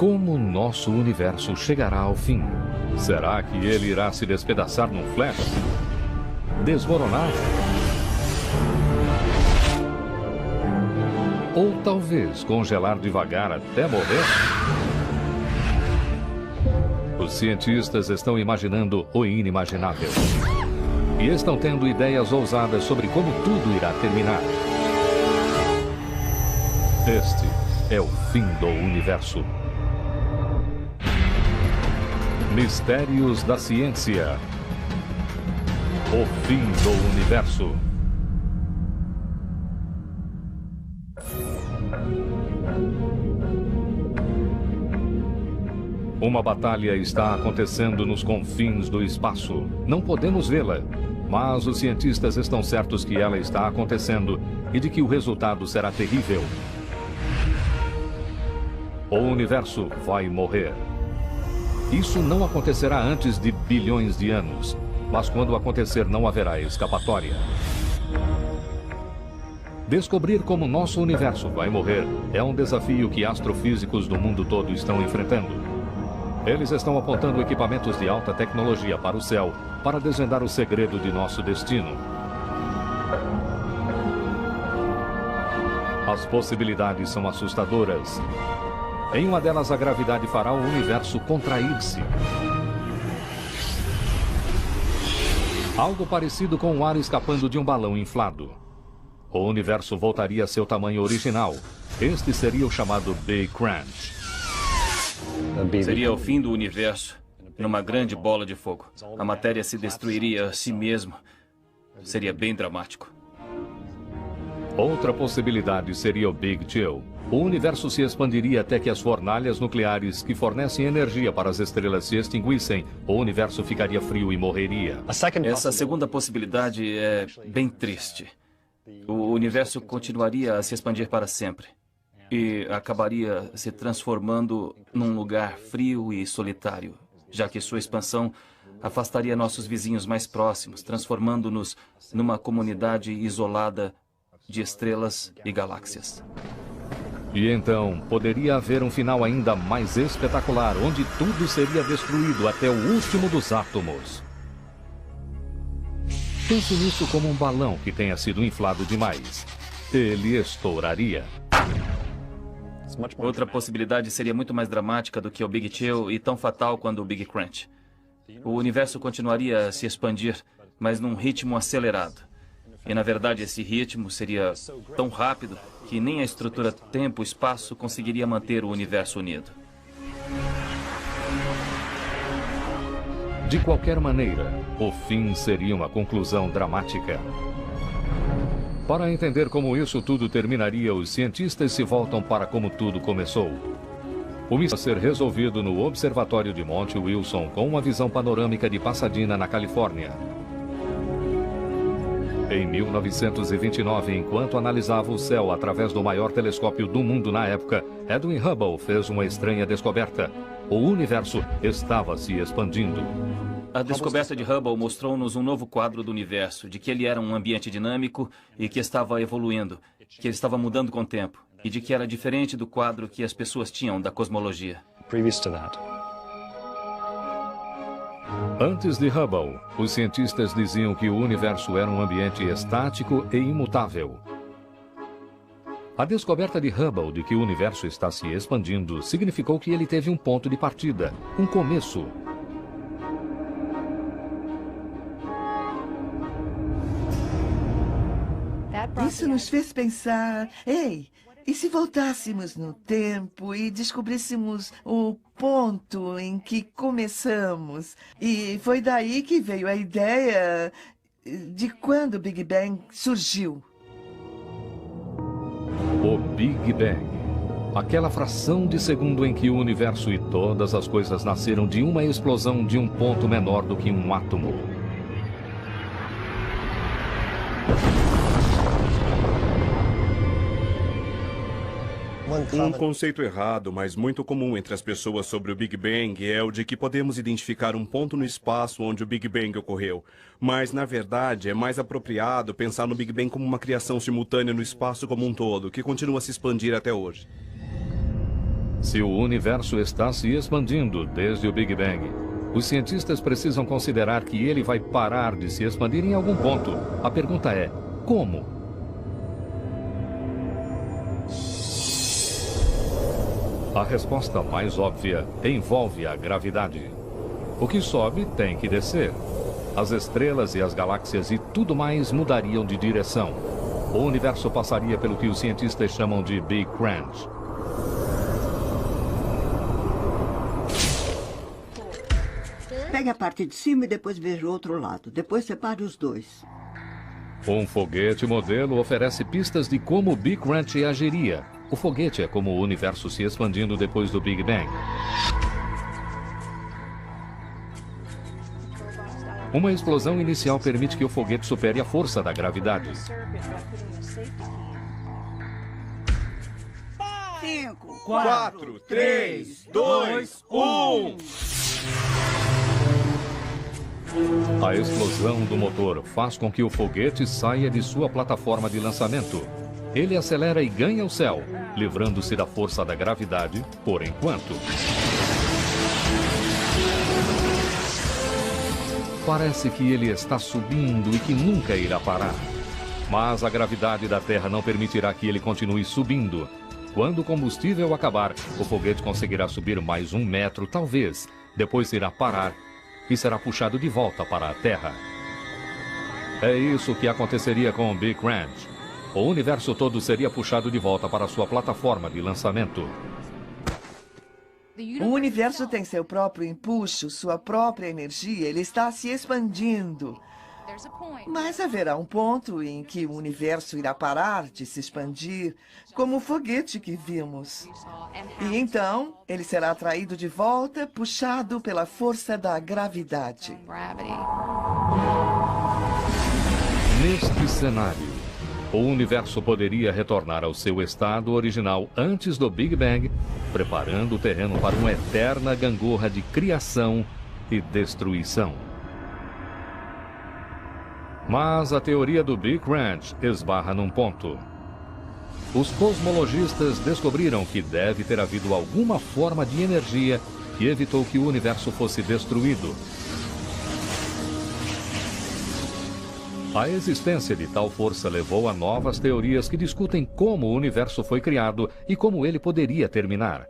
Como nosso universo chegará ao fim? Será que ele irá se despedaçar num flash? Desmoronar? Ou talvez congelar devagar até morrer? Os cientistas estão imaginando o inimaginável. E estão tendo ideias ousadas sobre como tudo irá terminar. Este é o fim do universo. Mistérios da ciência. O fim do universo. Uma batalha está acontecendo nos confins do espaço. Não podemos vê-la, mas os cientistas estão certos que ela está acontecendo e de que o resultado será terrível. O universo vai morrer. Isso não acontecerá antes de bilhões de anos, mas quando acontecer não haverá escapatória. Descobrir como nosso universo vai morrer é um desafio que astrofísicos do mundo todo estão enfrentando. Eles estão apontando equipamentos de alta tecnologia para o céu para desvendar o segredo de nosso destino. As possibilidades são assustadoras. Em uma delas, a gravidade fará o universo contrair-se. Algo parecido com o ar escapando de um balão inflado. O universo voltaria a seu tamanho original. Este seria o chamado Big Crunch. Seria o fim do universo, numa grande bola de fogo. A matéria se destruiria a si mesma. Seria bem dramático. Outra possibilidade seria o Big Chill. O universo se expandiria até que as fornalhas nucleares que fornecem energia para as estrelas se extinguissem. O universo ficaria frio e morreria. Essa segunda possibilidade é bem triste. O universo continuaria a se expandir para sempre. E acabaria se transformando num lugar frio e solitário, já que sua expansão afastaria nossos vizinhos mais próximos, transformando-nos numa comunidade isolada de estrelas e galáxias. E então, poderia haver um final ainda mais espetacular, onde tudo seria destruído até o último dos átomos. Pense nisso como um balão que tenha sido inflado demais. Ele estouraria. Outra possibilidade seria muito mais dramática do que o Big Chill e tão fatal quanto o Big Crunch. O universo continuaria a se expandir, mas num ritmo acelerado. E, na verdade, esse ritmo seria tão rápido que nem a estrutura tempo-espaço conseguiria manter o universo unido. De qualquer maneira, o fim seria uma conclusão dramática. Para entender como isso tudo terminaria, os cientistas se voltam para como tudo começou. O mistério a ser resolvido no Observatório de Monte Wilson com uma visão panorâmica de Pasadena, na Califórnia. Em 1929, enquanto analisava o céu através do maior telescópio do mundo na época, Edwin Hubble fez uma estranha descoberta. O universo estava se expandindo. A descoberta de Hubble mostrou-nos um novo quadro do universo, de que ele era um ambiente dinâmico e que estava evoluindo, que ele estava mudando com o tempo, e de que era diferente do quadro que as pessoas tinham da cosmologia. Antes de Hubble, os cientistas diziam que o universo era um ambiente estático e imutável. A descoberta de Hubble de que o universo está se expandindo significou que ele teve um ponto de partida, um começo. Isso nos fez pensar, ei, e se voltássemos no tempo e descobríssemos o ponto em que começamos? E foi daí que veio a ideia de quando o Big Bang surgiu. O Big Bang. Aquela fração de segundo em que o universo e todas as coisas nasceram de uma explosão de um ponto menor do que um átomo. Um conceito errado, mas muito comum entre as pessoas sobre o Big Bang é o de que podemos identificar um ponto no espaço onde o Big Bang ocorreu. Mas, na verdade, é mais apropriado pensar no Big Bang como uma criação simultânea no espaço como um todo, que continua a se expandir até hoje. Se o universo está se expandindo desde o Big Bang, os cientistas precisam considerar que ele vai parar de se expandir em algum ponto. A pergunta é, como? A resposta mais óbvia envolve a gravidade. O que sobe tem que descer. As estrelas e as galáxias e tudo mais mudariam de direção. O universo passaria pelo que os cientistas chamam de Big Crunch. Pegue a parte de cima e depois veja o outro lado. Depois separe os dois. Um foguete modelo oferece pistas de como o Big Crunch agiria. O foguete é como o universo se expandindo depois do Big Bang. Uma explosão inicial permite que o foguete supere a força da gravidade. 5, 4, 3, 2, 1. A explosão do motor faz com que o foguete saia de sua plataforma de lançamento. Ele acelera e ganha o céu, livrando-se da força da gravidade por enquanto. Parece que ele está subindo e que nunca irá parar. Mas a gravidade da Terra não permitirá que ele continue subindo. Quando o combustível acabar, o foguete conseguirá subir mais 1 metro, talvez. Depois irá parar e será puxado de volta para a Terra. É isso que aconteceria com o Big Crunch. O universo todo seria puxado de volta para sua plataforma de lançamento. O universo tem seu próprio empuxo, sua própria energia. Ele está se expandindo. Mas haverá um ponto em que o universo irá parar de se expandir, como o foguete que vimos. E então, ele será atraído de volta, puxado pela força da gravidade. Neste cenário, o universo poderia retornar ao seu estado original antes do Big Bang, preparando o terreno para uma eterna gangorra de criação e destruição. Mas a teoria do Big Crunch esbarra num ponto. Os cosmologistas descobriram que deve ter havido alguma forma de energia que evitou que o universo fosse destruído. A existência de tal força levou a novas teorias que discutem como o universo foi criado e como ele poderia terminar.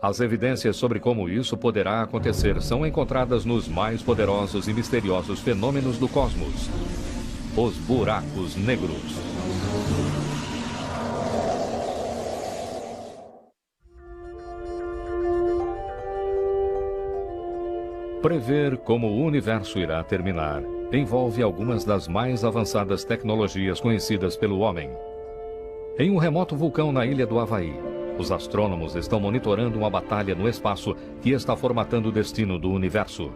As evidências sobre como isso poderá acontecer são encontradas nos mais poderosos e misteriosos fenômenos do cosmos: os buracos negros. Prever como o universo irá terminar envolve algumas das mais avançadas tecnologias conhecidas pelo homem. Em um remoto vulcão na ilha do Havaí, os astrônomos estão monitorando uma batalha no espaço que está formatando o destino do universo.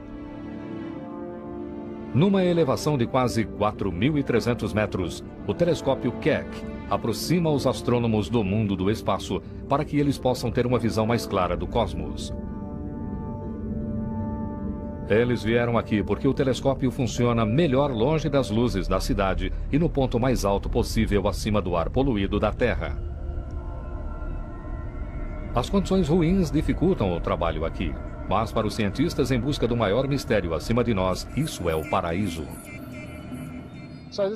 Numa elevação de quase 4.300 metros, o telescópio Keck aproxima os astrônomos do mundo do espaço para que eles possam ter uma visão mais clara do cosmos. Eles vieram aqui porque o telescópio funciona melhor longe das luzes da cidade e no ponto mais alto possível acima do ar poluído da Terra. As condições ruins dificultam o trabalho aqui, mas para os cientistas em busca do maior mistério acima de nós, isso é o paraíso.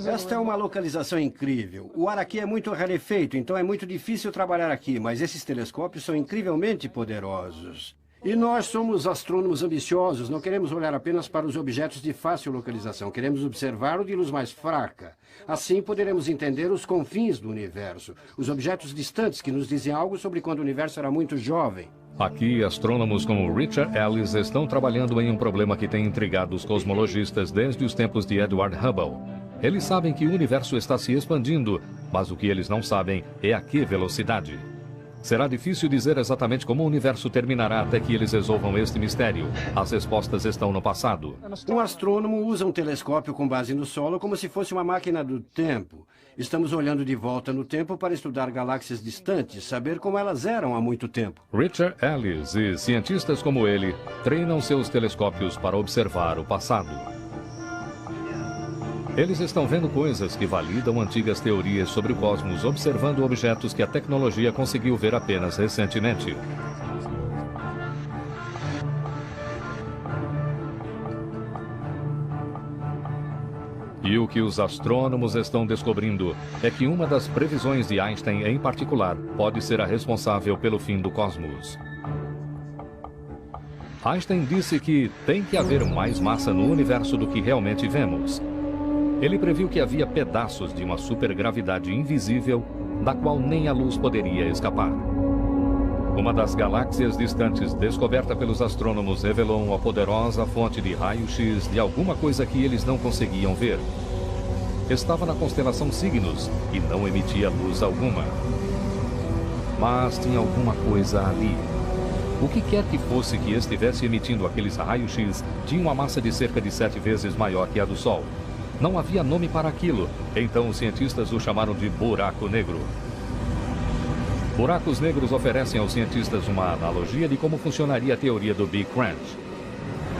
Esta é uma localização incrível. O ar aqui é muito rarefeito, então é muito difícil trabalhar aqui, mas esses telescópios são incrivelmente poderosos. E nós somos astrônomos ambiciosos, não queremos olhar apenas para os objetos de fácil localização, queremos observar o de luz mais fraca. Assim poderemos entender os confins do universo, os objetos distantes que nos dizem algo sobre quando o universo era muito jovem. Aqui, astrônomos como Richard Ellis estão trabalhando em um problema que tem intrigado os cosmologistas desde os tempos de Edward Hubble. Eles sabem que o universo está se expandindo, mas o que eles não sabem é a que velocidade. Será difícil dizer exatamente como o universo terminará até que eles resolvam este mistério. As respostas estão no passado. Um astrônomo usa um telescópio com base no solo como se fosse uma máquina do tempo. Estamos olhando de volta no tempo para estudar galáxias distantes, saber como elas eram há muito tempo. Richard Ellis e cientistas como ele treinam seus telescópios para observar o passado. Eles estão vendo coisas que validam antigas teorias sobre o cosmos, observando objetos que a tecnologia conseguiu ver apenas recentemente. E o que os astrônomos estão descobrindo é que uma das previsões de Einstein, em particular, pode ser a responsável pelo fim do cosmos. Einstein disse que tem que haver mais massa no universo do que realmente vemos. Ele previu que havia pedaços de uma supergravidade invisível, da qual nem a luz poderia escapar. Uma das galáxias distantes descoberta pelos astrônomos revelou uma poderosa fonte de raio-x de alguma coisa que eles não conseguiam ver. Estava na constelação Cygnus e não emitia luz alguma. Mas tinha alguma coisa ali. O que quer que fosse que estivesse emitindo aqueles raios-x tinha uma massa de cerca de 7 vezes maior que a do Sol. Não havia nome para aquilo, então os cientistas o chamaram de buraco negro. Buracos negros oferecem aos cientistas uma analogia de como funcionaria a teoria do Big Crunch.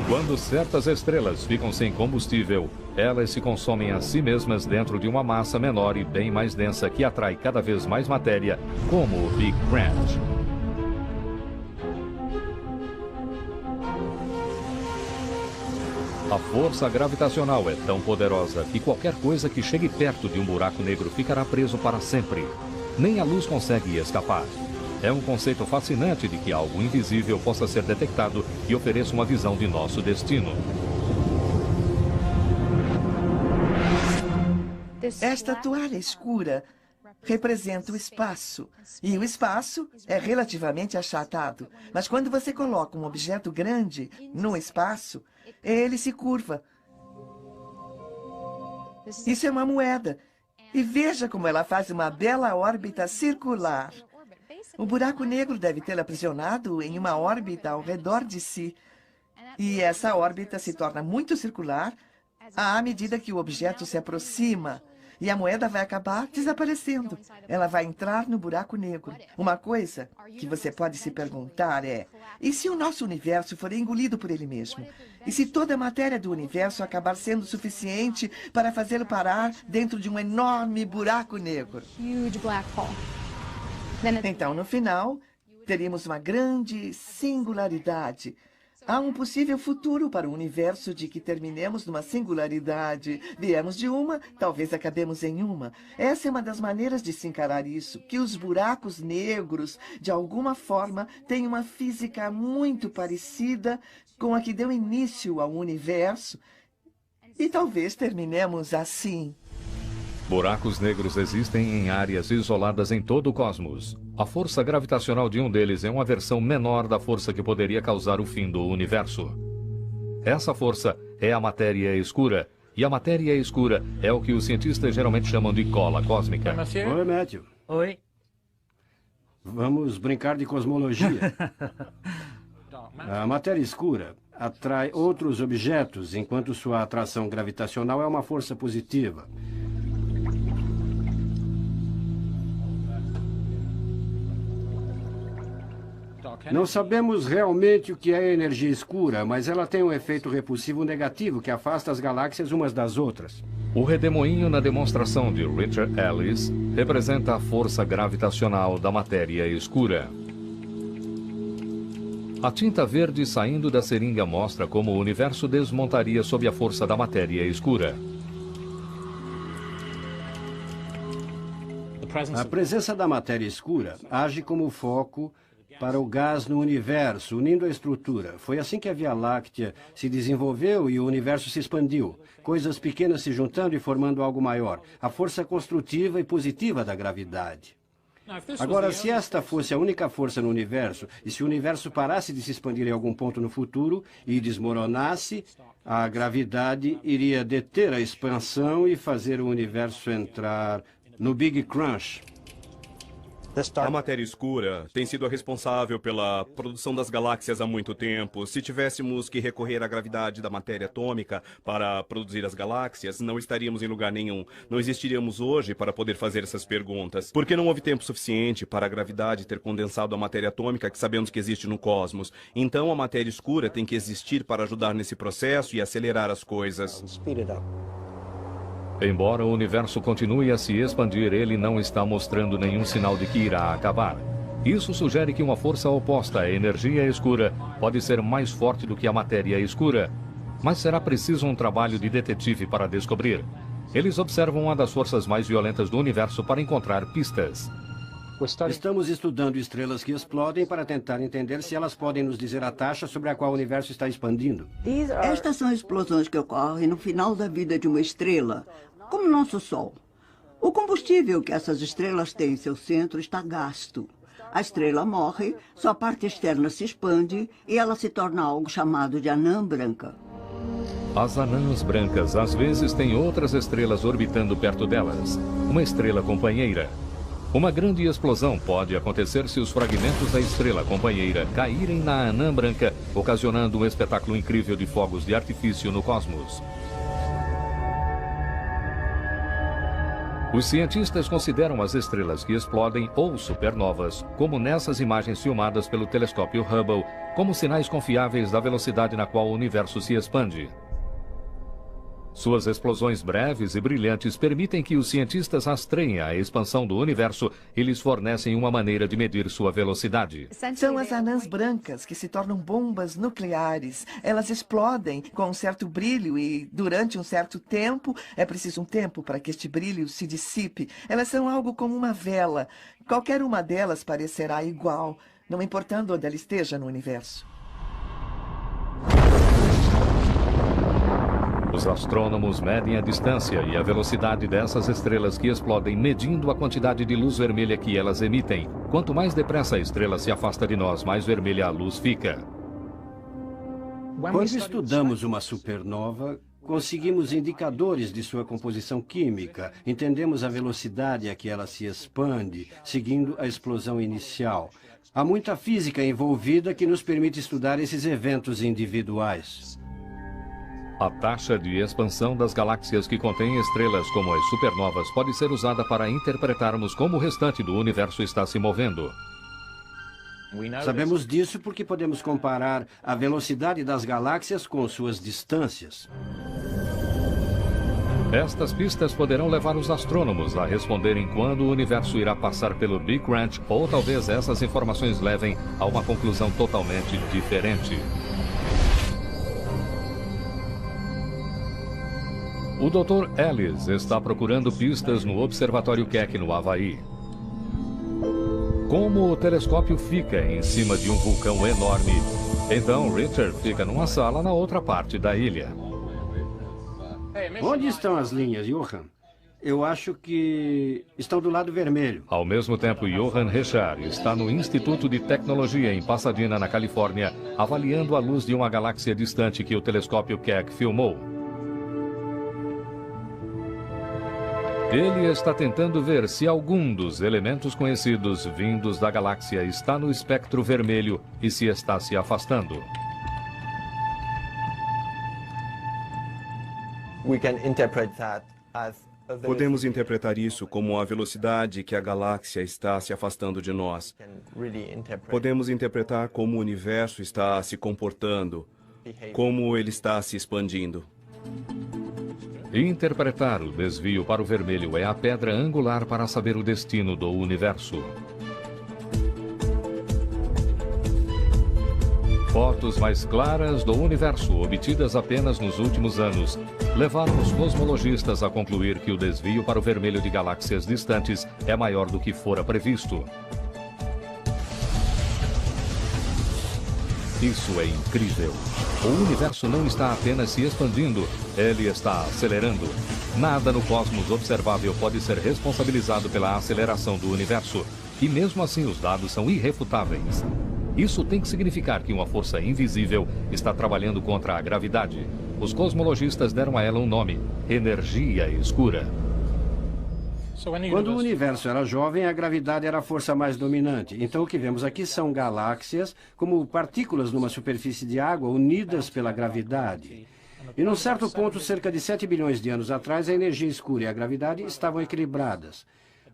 Quando certas estrelas ficam sem combustível, elas se consomem a si mesmas dentro de uma massa menor e bem mais densa que atrai cada vez mais matéria, como o Big Crunch. A força gravitacional é tão poderosa que qualquer coisa que chegue perto de um buraco negro ficará preso para sempre. Nem a luz consegue escapar. É um conceito fascinante de que algo invisível possa ser detectado e ofereça uma visão de nosso destino. Esta toalha escura representa o espaço. E o espaço é relativamente achatado. Mas quando você coloca um objeto grande no espaço, ele se curva. Isso é uma moeda. E veja como ela faz uma bela órbita circular. O buraco negro deve tê-la aprisionado em uma órbita ao redor de si. E essa órbita se torna muito circular à medida que o objeto se aproxima. E a moeda vai acabar desaparecendo. Ela vai entrar no buraco negro. Uma coisa que você pode se perguntar é: e se o nosso universo for engolido por ele mesmo? E se toda a matéria do universo acabar sendo suficiente para fazê-lo parar dentro de um enorme buraco negro? Então, no final, teríamos uma grande singularidade. Há um possível futuro para o universo de que terminemos numa singularidade. Viemos de uma, talvez acabemos em uma. Essa é uma das maneiras de se encarar isso, que os buracos negros, de alguma forma, têm uma física muito parecida com a que deu início ao universo. E talvez terminemos assim. Buracos negros existem em áreas isoladas em todo o cosmos. A força gravitacional de um deles é uma versão menor da força que poderia causar o fim do universo. Essa força é a matéria escura, e a matéria escura é o que os cientistas geralmente chamam de cola cósmica. Oi, Matthew. Oi. Vamos brincar de cosmologia. A matéria escura atrai outros objetos, enquanto sua atração gravitacional é uma força positiva. Não sabemos realmente o que é energia escura, mas ela tem um efeito repulsivo negativo que afasta as galáxias umas das outras. O redemoinho na demonstração de Richard Ellis representa a força gravitacional da matéria escura. A tinta verde saindo da seringa mostra como o universo desmontaria sob a força da matéria escura. A presença da matéria escura age como foco para o gás no universo, unindo a estrutura. Foi assim que a Via Láctea se desenvolveu e o universo se expandiu. Coisas pequenas se juntando e formando algo maior. A força construtiva e positiva da gravidade. Agora, se esta fosse a única força no universo, e se o universo parasse de se expandir em algum ponto no futuro e desmoronasse, a gravidade iria deter a expansão e fazer o universo entrar no Big Crunch. A matéria escura tem sido a responsável pela produção das galáxias há muito tempo. Se tivéssemos que recorrer à gravidade da matéria atômica para produzir as galáxias, não estaríamos em lugar nenhum. Não existiríamos hoje para poder fazer essas perguntas. Porque não houve tempo suficiente para a gravidade ter condensado a matéria atômica que sabemos que existe no cosmos. Então a matéria escura tem que existir para ajudar nesse processo e acelerar as coisas. Embora o universo continue a se expandir, ele não está mostrando nenhum sinal de que irá acabar. Isso sugere que uma força oposta à energia escura pode ser mais forte do que a matéria escura. Mas será preciso um trabalho de detetive para descobrir. Eles observam uma das forças mais violentas do universo para encontrar pistas. Estamos estudando estrelas que explodem para tentar entender se elas podem nos dizer a taxa sobre a qual o universo está expandindo. Estas são explosões que ocorrem no final da vida de uma estrela, como nosso Sol. O combustível que essas estrelas têm em seu centro está gasto. A estrela morre, sua parte externa se expande e ela se torna algo chamado de anã branca. As anãs brancas às vezes têm outras estrelas orbitando perto delas, uma estrela companheira. Uma grande explosão pode acontecer se os fragmentos da estrela companheira caírem na anã branca, ocasionando um espetáculo incrível de fogos de artifício no cosmos. Os cientistas consideram as estrelas que explodem ou supernovas, como nessas imagens filmadas pelo telescópio Hubble, como sinais confiáveis da velocidade na qual o universo se expande. Suas explosões breves e brilhantes permitem que os cientistas rastreiem a expansão do universo e lhes fornecem uma maneira de medir sua velocidade. São as anãs brancas que se tornam bombas nucleares. Elas explodem com um certo brilho e, durante um certo tempo, é preciso um tempo para que este brilho se dissipe. Elas são algo como uma vela. Qualquer uma delas parecerá igual, não importando onde ela esteja no universo. Os astrônomos medem a distância e a velocidade dessas estrelas que explodem, medindo a quantidade de luz vermelha que elas emitem. Quanto mais depressa a estrela se afasta de nós, mais vermelha a luz fica. Quando estudamos uma supernova, conseguimos indicadores de sua composição química, entendemos a velocidade a que ela se expande, seguindo a explosão inicial. Há muita física envolvida que nos permite estudar esses eventos individuais. A taxa de expansão das galáxias que contêm estrelas como as supernovas pode ser usada para interpretarmos como o restante do universo está se movendo. Sabemos disso porque podemos comparar a velocidade das galáxias com suas distâncias. Estas pistas poderão levar os astrônomos a responderem quando o universo irá passar pelo Big Crunch, ou talvez essas informações levem a uma conclusão totalmente diferente. O Dr. Ellis está procurando pistas no Observatório Keck, no Havaí. Como o telescópio fica em cima de um vulcão enorme, então Richard fica numa sala na outra parte da ilha. Onde estão as linhas, Johan? Eu acho que estão do lado vermelho. Ao mesmo tempo, Johan Richard está no Instituto de Tecnologia em Pasadena, na Califórnia, avaliando a luz de uma galáxia distante que o telescópio Keck filmou. Ele está tentando ver se algum dos elementos conhecidos vindos da galáxia está no espectro vermelho e se está se afastando. Podemos interpretar isso como a velocidade que a galáxia está se afastando de nós. Podemos interpretar como o universo está se comportando, como ele está se expandindo. Interpretar o desvio para o vermelho é a pedra angular para saber o destino do universo. Fotos mais claras do universo, obtidas apenas nos últimos anos, levaram os cosmologistas a concluir que o desvio para o vermelho de galáxias distantes é maior do que fora previsto. Isso é incrível. O universo não está apenas se expandindo, ele está acelerando. Nada no cosmos observável pode ser responsabilizado pela aceleração do universo. E mesmo assim os dados são irrefutáveis. Isso tem que significar que uma força invisível está trabalhando contra a gravidade. Os cosmologistas deram a ela um nome: energia escura. Quando o universo era jovem, a gravidade era a força mais dominante. Então o que vemos aqui são galáxias como partículas numa superfície de água unidas pela gravidade. E num certo ponto, cerca de 7 bilhões de anos atrás, a energia escura e a gravidade estavam equilibradas.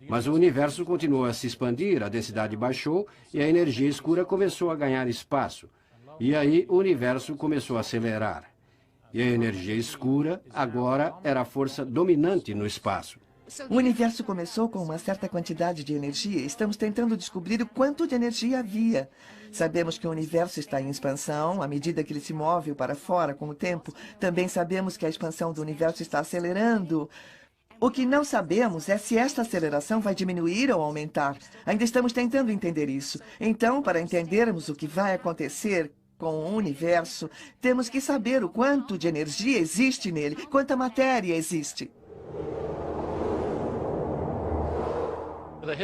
Mas o universo continuou a se expandir, a densidade baixou e a energia escura começou a ganhar espaço. E aí o universo começou a acelerar. E a energia escura agora era a força dominante no espaço. O universo começou com uma certa quantidade de energia. Estamos tentando descobrir o quanto de energia havia. Sabemos que o universo está em expansão à medida que ele se move para fora com o tempo. Também sabemos que a expansão do universo está acelerando. O que não sabemos é se esta aceleração vai diminuir ou aumentar. Ainda estamos tentando entender isso. Então, para entendermos o que vai acontecer com o universo, temos que saber o quanto de energia existe nele, quanta matéria existe.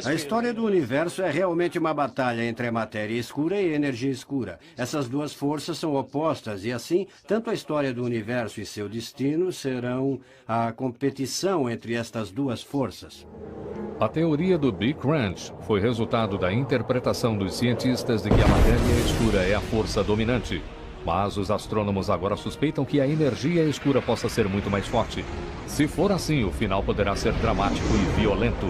A história do universo é realmente uma batalha entre a matéria escura e a energia escura. Essas duas forças são opostas e, assim, tanto a história do universo e seu destino serão a competição entre estas duas forças. A teoria do Big Crunch foi resultado da interpretação dos cientistas de que a matéria escura é a força dominante. Mas os astrônomos agora suspeitam que a energia escura possa ser muito mais forte. Se for assim, o final poderá ser dramático e violento.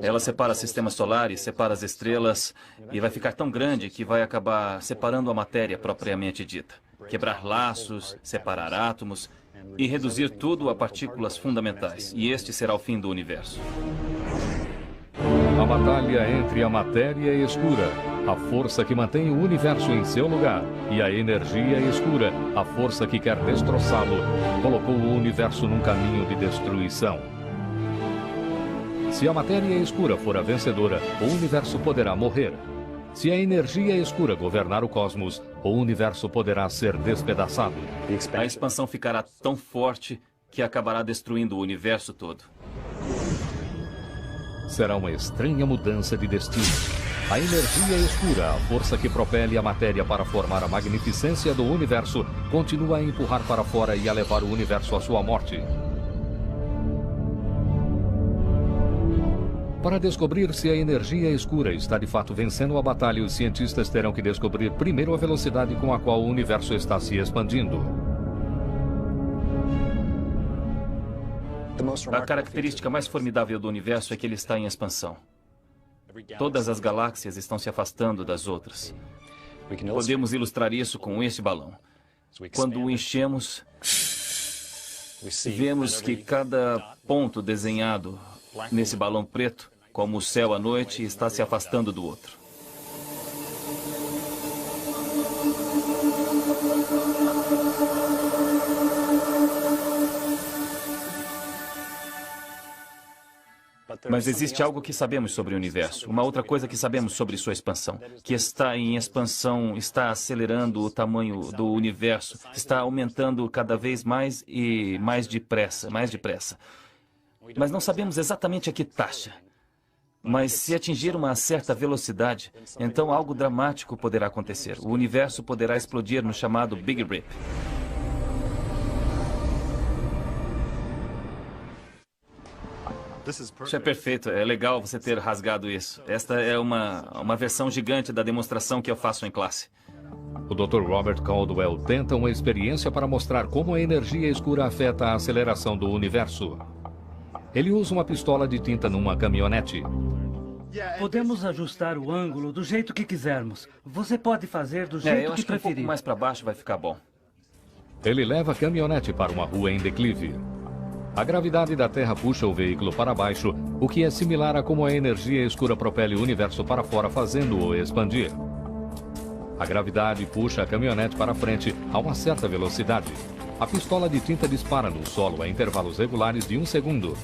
Ela separa sistemas solares, separa as estrelas e vai ficar tão grande que vai acabar separando a matéria propriamente dita. Quebrar laços, separar átomos e reduzir tudo a partículas fundamentais. E este será o fim do universo. A batalha entre a matéria escura, a força que mantém o universo em seu lugar, e a energia escura, a força que quer destroçá-lo, colocou o universo num caminho de destruição. Se a matéria escura for a vencedora, o universo poderá morrer. Se a energia escura governar o cosmos, o universo poderá ser despedaçado. A expansão ficará tão forte que acabará destruindo o universo todo. Será uma estranha mudança de destino. A energia escura, a força que propele a matéria para formar a magnificência do universo, continua a empurrar para fora e a levar o universo à sua morte. Para descobrir se a energia escura está de fato vencendo a batalha, os cientistas terão que descobrir primeiro a velocidade com a qual o universo está se expandindo. A característica mais formidável do universo é que ele está em expansão. Todas as galáxias estão se afastando das outras. Podemos ilustrar isso com este balão. Quando o enchemos, vemos que cada ponto desenhado nesse balão preto, como o céu à noite, está se afastando do outro. Mas existe algo que sabemos sobre o universo, uma outra coisa que sabemos sobre sua expansão, que está em expansão, está acelerando o tamanho do universo, está aumentando cada vez mais e mais depressa, Mas não sabemos exatamente a que taxa. Mas se atingir uma certa velocidade, então algo dramático poderá acontecer. O universo poderá explodir no chamado Big Rip. Isso é perfeito, é legal você ter rasgado isso. Esta é uma versão gigante da demonstração que eu faço em classe. O Dr. Robert Caldwell tenta uma experiência para mostrar como a energia escura afeta a aceleração do universo. Ele usa uma pistola de tinta numa caminhonete. Podemos ajustar o ângulo do jeito que quisermos. Você pode fazer do jeito eu acho que preferir. Um pouco mais para baixo vai ficar bom. Ele leva a caminhonete para uma rua em declive. A gravidade da Terra puxa o veículo para baixo, o que é similar a como a energia escura propele o universo para fora, fazendo-o expandir. A gravidade puxa a caminhonete para frente a uma certa velocidade. A pistola de tinta dispara no solo a intervalos regulares de 1 segundo.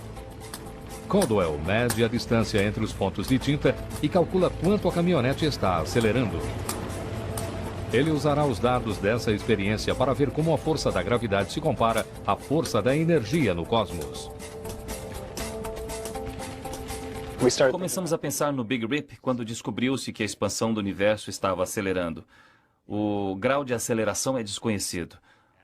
Caldwell mede a distância entre os pontos de tinta e calcula quanto a caminhonete está acelerando. Ele usará os dados dessa experiência para ver como a força da gravidade se compara à força da energia no cosmos. Começamos a pensar no Big Rip quando descobriu-se que a expansão do universo estava acelerando. O grau de aceleração é desconhecido.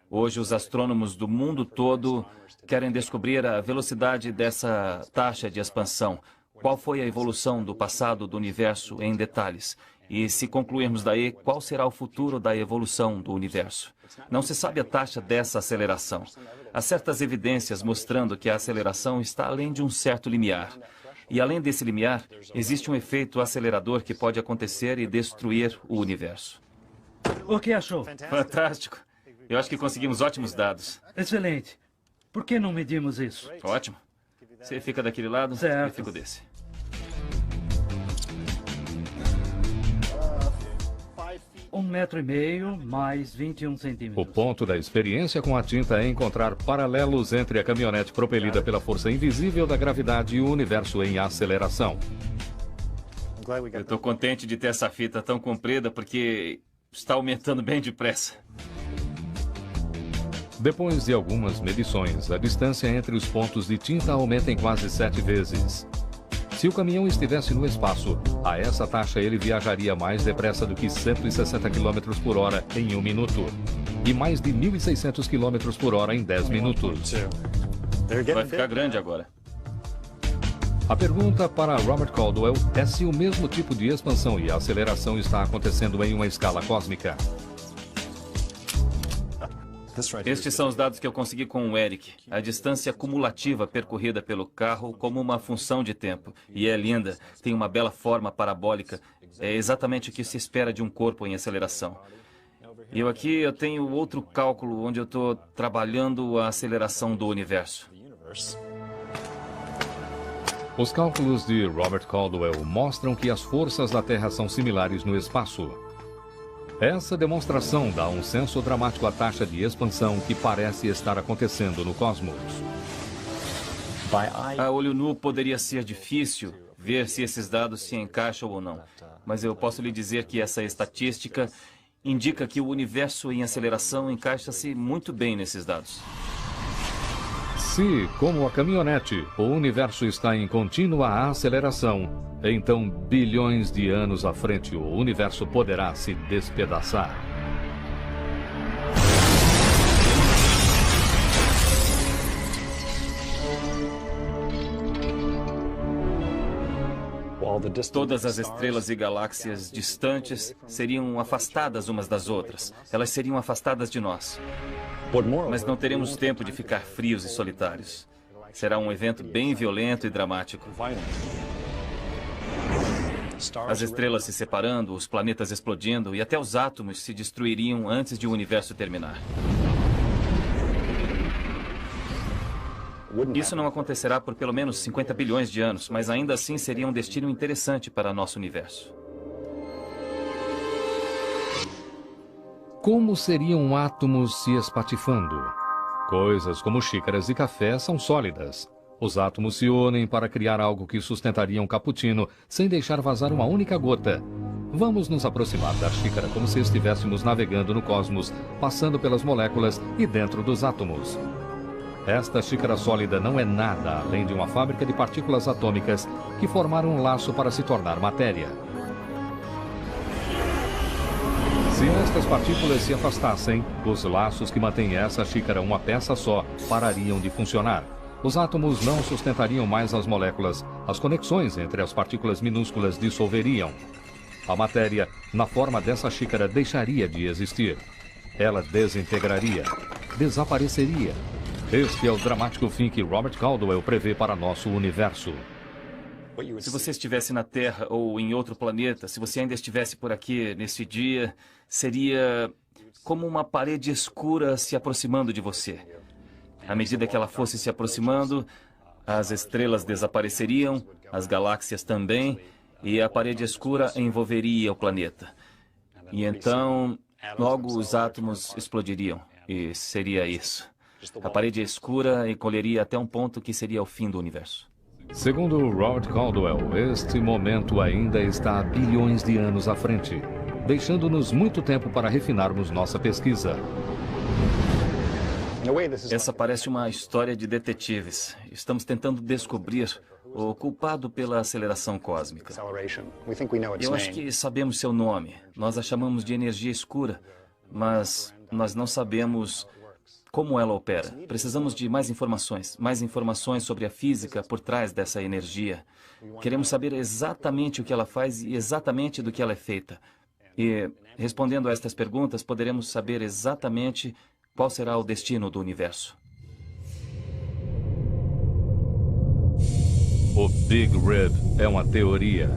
Hoje, os astrônomos do mundo todo querem descobrir a velocidade dessa taxa de expansão. Qual foi a evolução do passado do universo em detalhes? E, se concluirmos daí, qual será o futuro da evolução do universo? Não se sabe a taxa dessa aceleração. Há certas evidências mostrando que a aceleração está além de um certo limiar. E, além desse limiar, existe um efeito acelerador que pode acontecer e destruir o universo. O que achou? Fantástico. Eu acho que conseguimos ótimos dados. Excelente. Por que não medimos isso? Ótimo. Você fica daquele lado, Certo. eu fico desse. Um 1,5 m mais 21 O centímetros. ponto da experiência com a tinta é encontrar paralelos entre a caminhonete propelida pela força invisível da gravidade e o universo em aceleração. Eu estou contente de ter essa fita tão comprida porque está aumentando bem depressa. Depois de algumas medições, a distância entre os pontos de tinta aumenta em quase 7 vezes. Se o caminhão estivesse no espaço, a essa taxa ele viajaria mais depressa do que 160 km por hora em 1 minuto e mais de 1.600 km por hora em 10 minutos. Vai ficar grande agora. A pergunta para Robert Caldwell é se o mesmo tipo de expansão e aceleração está acontecendo em uma escala cósmica. Estes são os dados que eu consegui com o Eric. A distância cumulativa percorrida pelo carro como uma função de tempo. E é linda, tem uma bela forma parabólica. É exatamente o que se espera de um corpo em aceleração. E eu tenho outro cálculo onde eu estou trabalhando a aceleração do universo. Os cálculos de Robert Caldwell mostram que as forças da Terra são similares no espaço. Essa demonstração dá um senso dramático à taxa de expansão que parece estar acontecendo no cosmos. A olho nu poderia ser difícil ver se esses dados se encaixam ou não. Mas eu posso lhe dizer que essa estatística indica que o universo em aceleração encaixa-se muito bem nesses dados. Se, como a caminhonete, o universo está em contínua aceleração, então bilhões de anos à frente o universo poderá se despedaçar. Todas as estrelas e galáxias distantes seriam afastadas umas das outras. Elas seriam afastadas de nós. Mas não teremos tempo de ficar frios e solitários. Será um evento bem violento e dramático. As estrelas se separando, os planetas explodindo e até os átomos se destruiriam antes de o universo terminar. Isso não acontecerá por pelo menos 50 bilhões de anos, mas ainda assim seria um destino interessante para nosso universo. Como seriam átomos se espatifando? Coisas como xícaras de café são sólidas. Os átomos se unem para criar algo que sustentaria um cappuccino sem deixar vazar uma única gota. Vamos nos aproximar da xícara como se estivéssemos navegando no cosmos, passando pelas moléculas e dentro dos átomos. Esta xícara sólida não é nada além de uma fábrica de partículas atômicas que formaram um laço para se tornar matéria. Se estas partículas se afastassem, os laços que mantêm essa xícara uma peça só parariam de funcionar. Os átomos não sustentariam mais as moléculas, as conexões entre as partículas minúsculas dissolveriam. A matéria, na forma dessa xícara, deixaria de existir. Ela desintegraria, desapareceria. Este é o dramático fim que Robert Caldwell prevê para nosso universo. Se você estivesse na Terra ou em outro planeta, se você ainda estivesse por aqui nesse dia, seria como uma parede escura se aproximando de você. À medida que ela fosse se aproximando, as estrelas desapareceriam, as galáxias também, e a parede escura envolveria o planeta. E então, logo os átomos explodiriam, e seria isso. A parede escura encolheria até um ponto que seria o fim do universo. Segundo Robert Caldwell, este momento ainda está a bilhões de anos à frente, deixando-nos muito tempo para refinarmos nossa pesquisa. Essa parece uma história de detetives. Estamos tentando descobrir o culpado pela aceleração cósmica. Eu acho que sabemos seu nome. Nós a chamamos de energia escura, mas nós não sabemos como ela opera. Precisamos de mais informações sobre a física por trás dessa energia. Queremos saber exatamente o que ela faz e exatamente do que ela é feita. E, respondendo a estas perguntas, poderemos saber exatamente qual será o destino do universo. O Big Rip é uma teoria.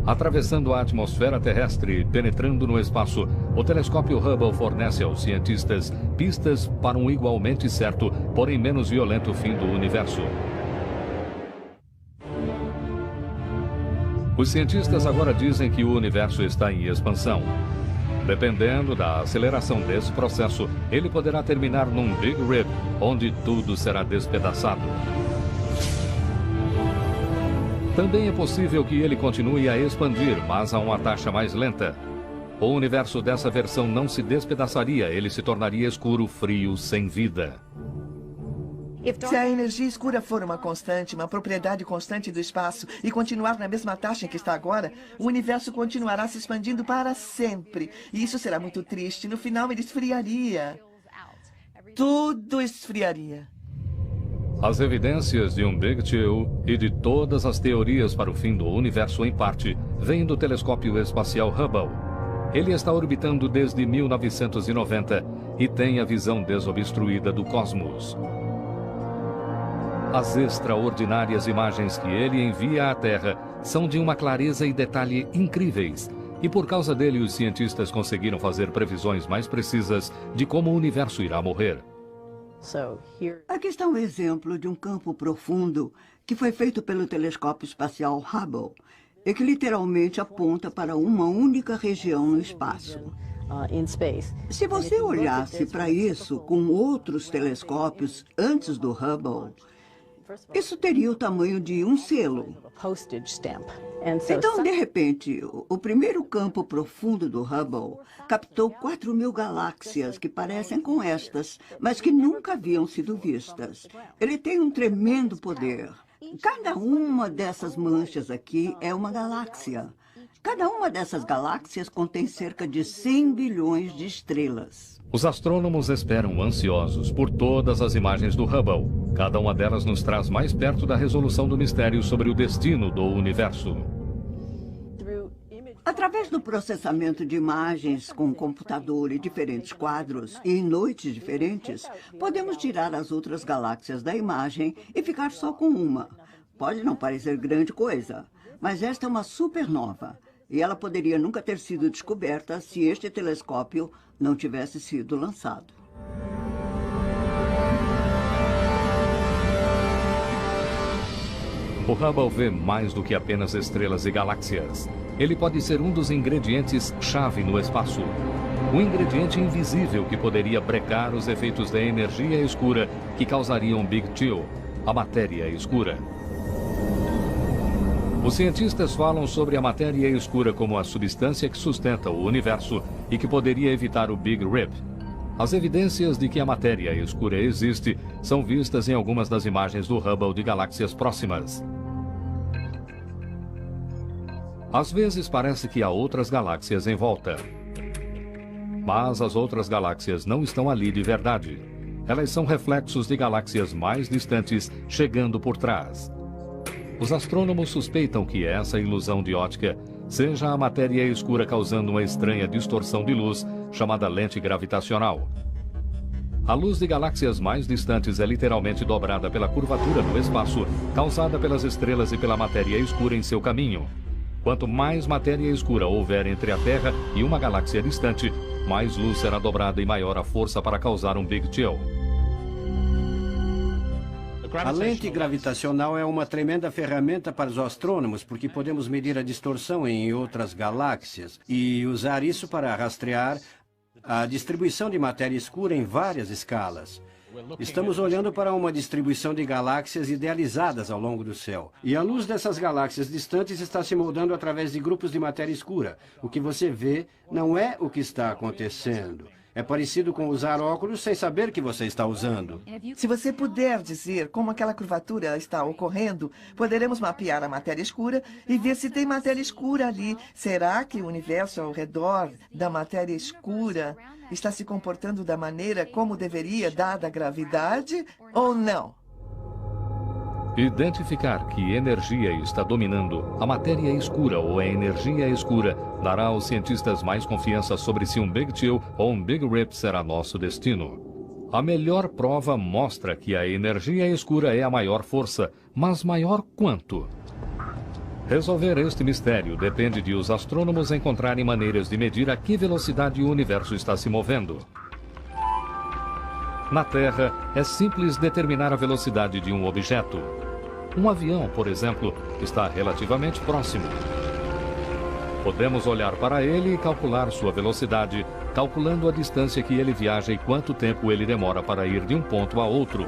Atravessando a atmosfera terrestre e penetrando no espaço, o telescópio Hubble fornece aos cientistas pistas para um igualmente certo, porém menos violento fim do universo. Os cientistas agora dizem que o universo está em expansão. Dependendo da aceleração desse processo, ele poderá terminar num Big Rip, onde tudo será despedaçado. Também é possível que ele continue a expandir, mas a uma taxa mais lenta. O universo dessa versão não se despedaçaria, ele se tornaria escuro, frio, sem vida. Se a energia escura for uma constante, uma propriedade constante do espaço, e continuar na mesma taxa em que está agora, o universo continuará se expandindo para sempre. E isso será muito triste. No final, ele esfriaria. Tudo esfriaria. As evidências de um Big Chill e de todas as teorias para o fim do universo, em parte, vêm do telescópio espacial Hubble. Ele está orbitando desde 1990 e tem a visão desobstruída do cosmos. As extraordinárias imagens que ele envia à Terra são de uma clareza e detalhe incríveis. E por causa dele, os cientistas conseguiram fazer previsões mais precisas de como o universo irá morrer. Aqui está um exemplo de um campo profundo que foi feito pelo telescópio espacial Hubble e que literalmente aponta para uma única região no espaço. Se você olhasse para isso com outros telescópios antes do Hubble, isso teria o tamanho de um selo. Então, de repente, o primeiro campo profundo do Hubble captou 4.000 galáxias que parecem com estas, mas que nunca haviam sido vistas. Ele tem um tremendo poder. Cada uma dessas manchas aqui é uma galáxia. Cada uma dessas galáxias contém cerca de 100 bilhões de estrelas. Os astrônomos esperam ansiosos por todas as imagens do Hubble. Cada uma delas nos traz mais perto da resolução do mistério sobre o destino do universo. Através do processamento de imagens com computador e diferentes quadros, e em noites diferentes, podemos tirar as outras galáxias da imagem e ficar só com uma. Pode não parecer grande coisa, mas esta é uma supernova. E ela poderia nunca ter sido descoberta se este telescópio não tivesse sido lançado. O Hubble vê mais do que apenas estrelas e galáxias. Ele pode ser um dos ingredientes-chave no espaço. Um ingrediente invisível que poderia brecar os efeitos da energia escura que causariam Big Chill, a matéria escura. Os cientistas falam sobre a matéria escura como a substância que sustenta o universo e que poderia evitar o Big Rip. As evidências de que a matéria escura existe são vistas em algumas das imagens do Hubble de galáxias próximas. Às vezes parece que há outras galáxias em volta. Mas as outras galáxias não estão ali de verdade. Elas são reflexos de galáxias mais distantes chegando por trás. Os astrônomos suspeitam que essa ilusão de ótica seja a matéria escura causando uma estranha distorção de luz chamada lente gravitacional. A luz de galáxias mais distantes é literalmente dobrada pela curvatura no espaço causada pelas estrelas e pela matéria escura em seu caminho. Quanto mais matéria escura houver entre a Terra e uma galáxia distante, mais luz será dobrada e maior a força para causar um Big Chill. A lente gravitacional é uma tremenda ferramenta para os astrônomos, porque podemos medir a distorção em outras galáxias e usar isso para rastrear a distribuição de matéria escura em várias escalas. Estamos olhando para uma distribuição de galáxias idealizadas ao longo do céu. E a luz dessas galáxias distantes está se moldando através de grupos de matéria escura. O que você vê não é o que está acontecendo. É parecido com usar óculos sem saber que você está usando. Se você puder dizer como aquela curvatura está ocorrendo, poderemos mapear a matéria escura e ver se tem matéria escura ali. Será que o universo ao redor da matéria escura está se comportando da maneira como deveria, dada a gravidade, ou não? Identificar que energia está dominando a matéria escura ou a energia escura dará aos cientistas mais confiança sobre se um Big Chill ou um Big Rip será nosso destino. A melhor prova mostra que a energia escura é a maior força, mas maior quanto? Resolver este mistério depende de os astrônomos encontrarem maneiras de medir a que velocidade o universo está se movendo. Na Terra, é simples determinar a velocidade de um objeto. Um avião, por exemplo, está relativamente próximo. Podemos olhar para ele e calcular sua velocidade, calculando a distância que ele viaja e quanto tempo ele demora para ir de um ponto a outro.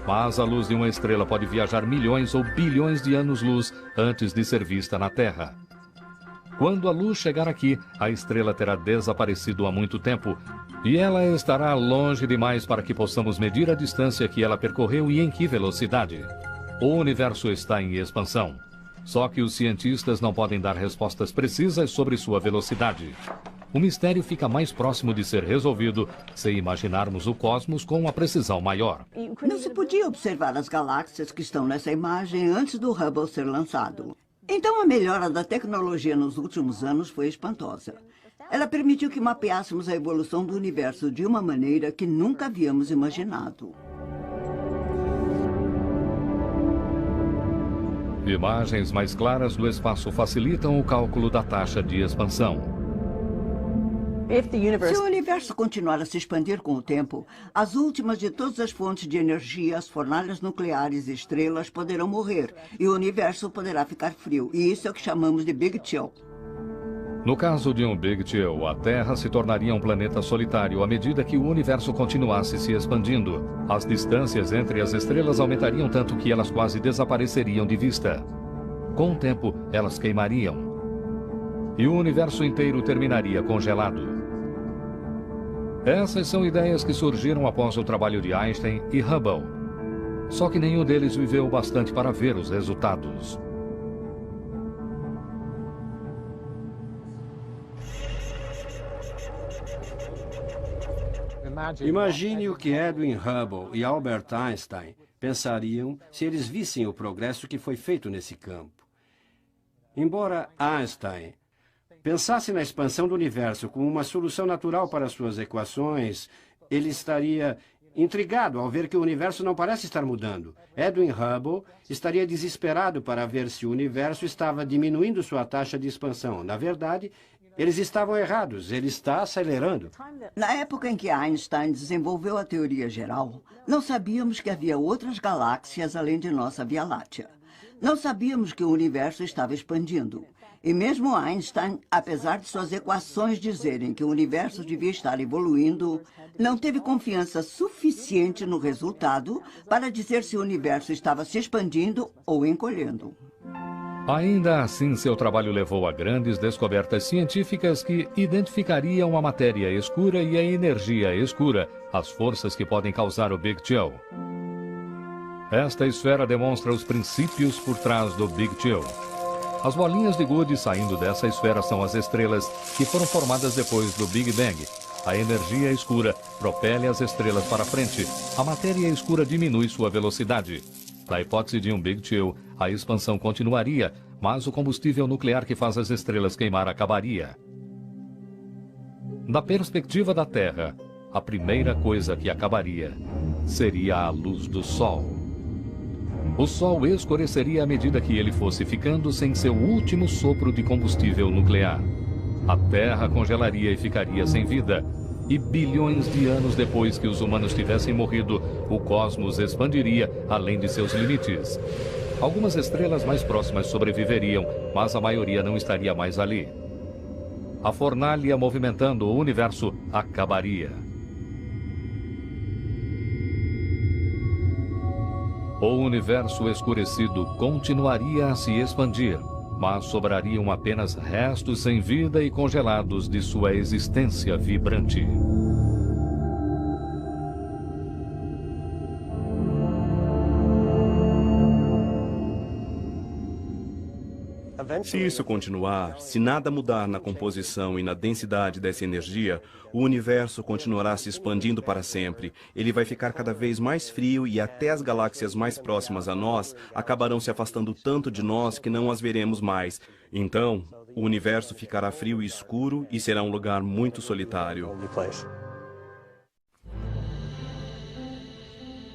Mas a luz de uma estrela pode viajar milhões ou bilhões de anos-luz antes de ser vista na Terra. Quando a luz chegar aqui, a estrela terá desaparecido há muito tempo e ela estará longe demais para que possamos medir a distância que ela percorreu e em que velocidade. O universo está em expansão. Só que os cientistas não podem dar respostas precisas sobre sua velocidade. O mistério fica mais próximo de ser resolvido se imaginarmos o cosmos com uma precisão maior. Não se podia observar as galáxias que estão nessa imagem antes do Hubble ser lançado. Então a melhora da tecnologia nos últimos anos foi espantosa. Ela permitiu que mapeássemos a evolução do universo de uma maneira que nunca havíamos imaginado. Imagens mais claras do espaço facilitam o cálculo da taxa de expansão. Se o universo continuar a se expandir com o tempo, as últimas de todas as fontes de energia, as fornalhas nucleares e estrelas poderão morrer e o universo poderá ficar frio. E isso é o que chamamos de Big Chill. No caso de um Big Chill, a Terra se tornaria um planeta solitário à medida que o universo continuasse se expandindo. As distâncias entre as estrelas aumentariam tanto que elas quase desapareceriam de vista. Com o tempo, elas queimariam. E o universo inteiro terminaria congelado. Essas são ideias que surgiram após o trabalho de Einstein e Hubble. Só que nenhum deles viveu bastante para ver os resultados. Imagine o que Edwin Hubble e Albert Einstein pensariam se eles vissem o progresso que foi feito nesse campo. Embora Einstein pensasse na expansão do universo como uma solução natural para suas equações, ele estaria intrigado ao ver que o universo não parece estar mudando. Edwin Hubble estaria desesperado para ver se o universo estava diminuindo sua taxa de expansão. Na verdade, eles estavam errados, ele está acelerando. Na época em que Einstein desenvolveu a teoria geral, não sabíamos que havia outras galáxias além de nossa Via Láctea. Não sabíamos que o universo estava expandindo. E mesmo Einstein, apesar de suas equações dizerem que o universo devia estar evoluindo, não teve confiança suficiente no resultado para dizer se o universo estava se expandindo ou encolhendo. Ainda assim, seu trabalho levou a grandes descobertas científicas que identificariam a matéria escura e a energia escura, as forças que podem causar o Big Chill. Esta esfera demonstra os princípios por trás do Big Chill. As bolinhas de gude saindo dessa esfera são as estrelas que foram formadas depois do Big Bang. A energia escura propele as estrelas para frente. A matéria escura diminui sua velocidade. Na hipótese de um Big Chill, a expansão continuaria, mas o combustível nuclear que faz as estrelas queimar acabaria. Da perspectiva da Terra, a primeira coisa que acabaria seria a luz do Sol. O Sol escureceria à medida que ele fosse ficando sem seu último sopro de combustível nuclear. A Terra congelaria e ficaria sem vida. E bilhões de anos depois que os humanos tivessem morrido, o cosmos expandiria além de seus limites. Algumas estrelas mais próximas sobreviveriam, mas a maioria não estaria mais ali. A fornalha movimentando o universo acabaria. O universo escurecido continuaria a se expandir, mas sobrariam apenas restos sem vida e congelados de sua existência vibrante. Se isso continuar, se nada mudar na composição e na densidade dessa energia, o universo continuará se expandindo para sempre. Ele vai ficar cada vez mais frio e até as galáxias mais próximas a nós acabarão se afastando tanto de nós que não as veremos mais. Então, o universo ficará frio e escuro e será um lugar muito solitário.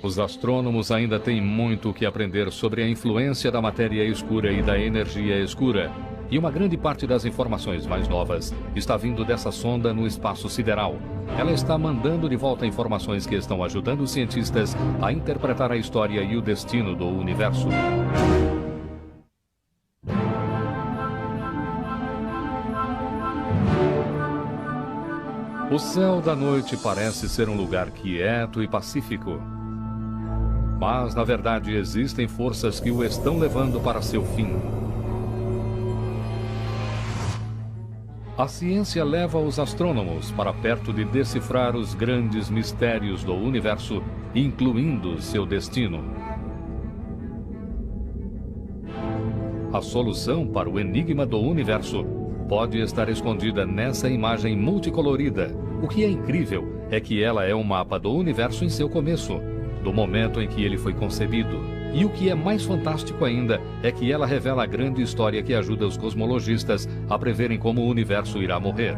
Os astrônomos ainda têm muito o que aprender sobre a influência da matéria escura e da energia escura. E uma grande parte das informações mais novas está vindo dessa sonda no espaço sideral. Ela está mandando de volta informações que estão ajudando os cientistas a interpretar a história e o destino do universo. O céu da noite parece ser um lugar quieto e pacífico. Mas, na verdade, existem forças que o estão levando para seu fim. A ciência leva os astrônomos para perto de decifrar os grandes mistérios do universo, incluindo seu destino. A solução para o enigma do universo pode estar escondida nessa imagem multicolorida. O que é incrível é que ela é um mapa do universo em seu começo, do momento em que ele foi concebido. E o que é mais fantástico ainda é que ela revela a grande história que ajuda os cosmologistas a preverem como o universo irá morrer.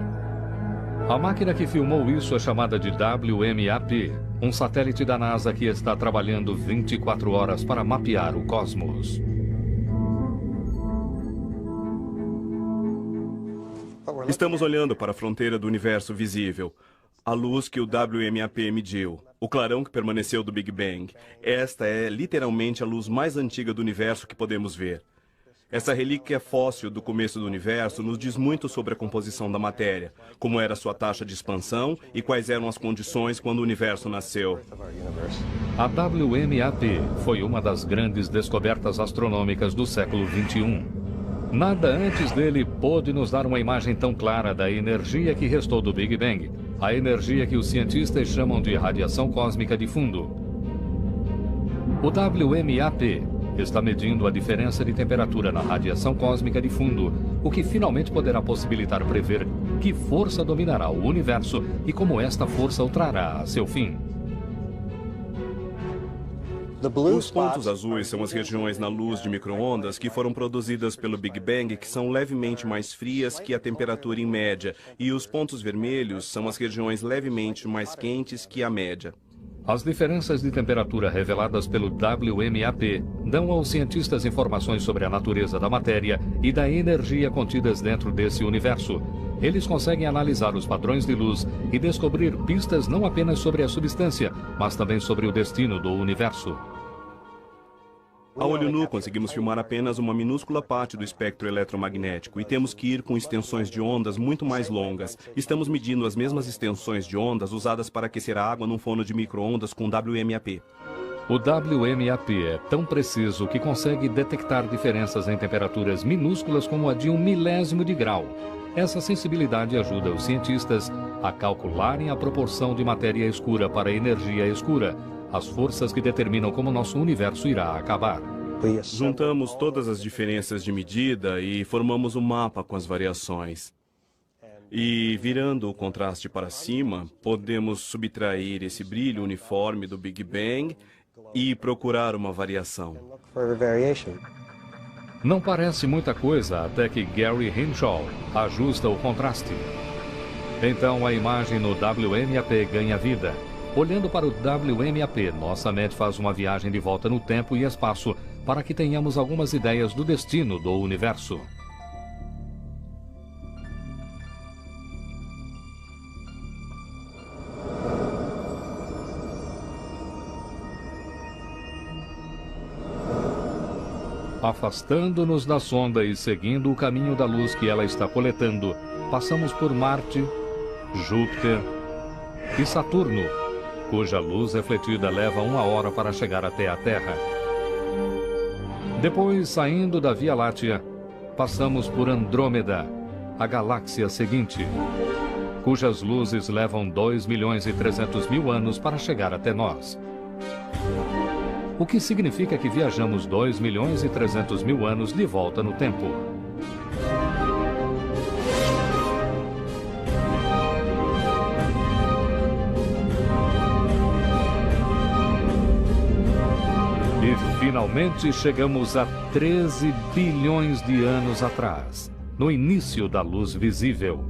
A máquina que filmou isso é chamada de WMAP, um satélite da NASA que está trabalhando 24 horas para mapear o cosmos. Estamos olhando para a fronteira do universo visível. A luz que o WMAP mediu, o clarão que permaneceu do Big Bang. Esta é literalmente a luz mais antiga do universo que podemos ver. Essa relíquia fóssil do começo do universo nos diz muito sobre a composição da matéria, como era sua taxa de expansão e quais eram as condições quando o universo nasceu. A WMAP foi uma das grandes descobertas astronômicas do século XXI. Nada antes dele pôde nos dar uma imagem tão clara da energia que restou do Big Bang, a energia que os cientistas chamam de radiação cósmica de fundo. O WMAP está medindo a diferença de temperatura na radiação cósmica de fundo, o que finalmente poderá possibilitar prever que força dominará o universo e como esta força o trará a seu fim. Os pontos azuis são as regiões na luz de micro-ondas que foram produzidas pelo Big Bang, que são levemente mais frias que a temperatura em média, e os pontos vermelhos são as regiões levemente mais quentes que a média. As diferenças de temperatura reveladas pelo WMAP dão aos cientistas informações sobre a natureza da matéria e da energia contidas dentro desse universo. Eles conseguem analisar os padrões de luz e descobrir pistas não apenas sobre a substância, mas também sobre o destino do universo. A olho nu, conseguimos filmar apenas uma minúscula parte do espectro eletromagnético e temos que ir com extensões de ondas muito mais longas. Estamos medindo as mesmas extensões de ondas usadas para aquecer a água num forno de micro-ondas com WMAP. O WMAP é tão preciso que consegue detectar diferenças em temperaturas minúsculas como a de 1/1000 de grau. Essa sensibilidade ajuda os cientistas a calcularem a proporção de matéria escura para energia escura, as forças que determinam como nosso universo irá acabar. Juntamos todas as diferenças de medida e formamos um mapa com as variações. E, virando o contraste para cima, podemos subtrair esse brilho uniforme do Big Bang e procurar uma variação. Não parece muita coisa até que Gary Hinshaw ajusta o contraste. Então a imagem no WMAP ganha vida. Olhando para o WMAP, nossa mente faz uma viagem de volta no tempo e espaço para que tenhamos algumas ideias do destino do universo. Afastando-nos da sonda e seguindo o caminho da luz que ela está coletando, passamos por Marte, Júpiter e Saturno, cuja luz refletida leva 1 hora para chegar até a Terra. Depois, saindo da Via Láctea, passamos por Andrômeda, a galáxia seguinte, cujas luzes levam 2.300.000 anos para chegar até nós. O que significa que viajamos 2.300.000 anos de volta no tempo. E finalmente chegamos a 13 bilhões de anos atrás, no início da luz visível.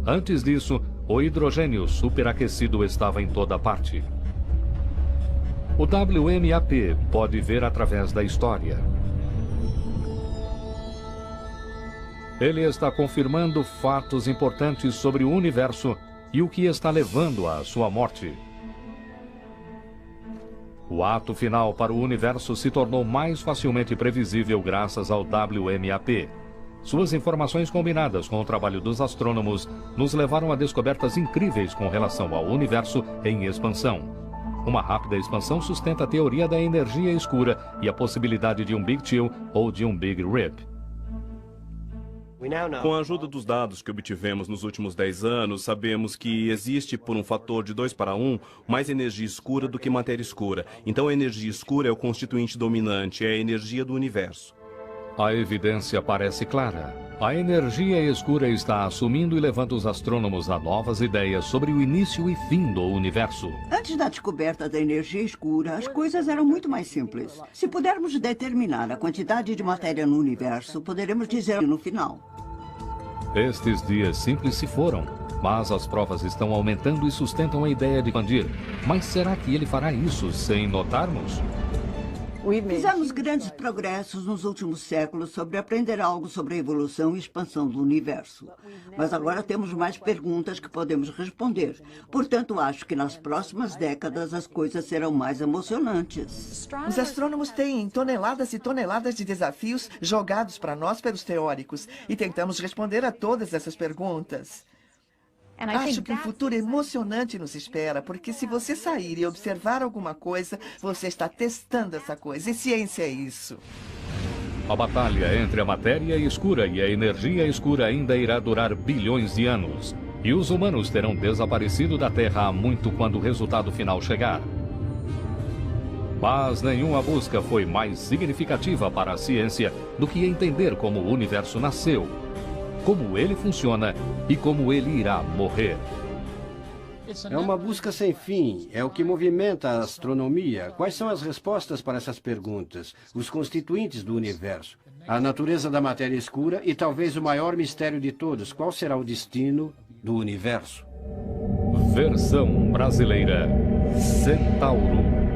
Antes disso, o hidrogênio superaquecido estava em toda parte. O WMAP pode ver através da história. Ele está confirmando fatos importantes sobre o universo e o que está levando à sua morte. O ato final para o universo se tornou mais facilmente previsível graças ao WMAP. Suas informações combinadas com o trabalho dos astrônomos nos levaram a descobertas incríveis com relação ao universo em expansão. Uma rápida expansão sustenta a teoria da energia escura e a possibilidade de um Big Chill ou de um Big Rip. Com a ajuda dos dados que obtivemos nos últimos 10 anos, sabemos que existe, por um fator de 2 para 1, mais energia escura do que matéria escura. Então a energia escura é o constituinte dominante, é a energia do universo. A evidência parece clara. A energia escura está assumindo e levando os astrônomos a novas ideias sobre o início e fim do universo. Antes da descoberta da energia escura, as coisas eram muito mais simples. Se pudermos determinar a quantidade de matéria no universo, poderemos dizer no final. Estes dias simples se foram, mas as provas estão aumentando e sustentam a ideia de expandir. Mas será que ele fará isso sem notarmos? Fizemos grandes progressos nos últimos séculos sobre aprender algo sobre a evolução e expansão do universo. Mas agora temos mais perguntas que podemos responder. Portanto, acho que nas próximas décadas as coisas serão mais emocionantes. Os astrônomos têm toneladas e toneladas de desafios jogados para nós pelos teóricos e tentamos responder a todas essas perguntas. Acho que um futuro emocionante nos espera, porque se você sair e observar alguma coisa, você está testando essa coisa. E ciência é isso. A batalha entre a matéria escura e a energia escura ainda irá durar bilhões de anos. E os humanos terão desaparecido da Terra há muito quando o resultado final chegar. Mas nenhuma busca foi mais significativa para a ciência do que entender como o universo nasceu, como ele funciona e como ele irá morrer. É uma busca sem fim, é o que movimenta a astronomia. Quais são as respostas para essas perguntas? Os constituintes do universo, a natureza da matéria escura e talvez o maior mistério de todos, qual será o destino do universo? Versão brasileira: Centauro.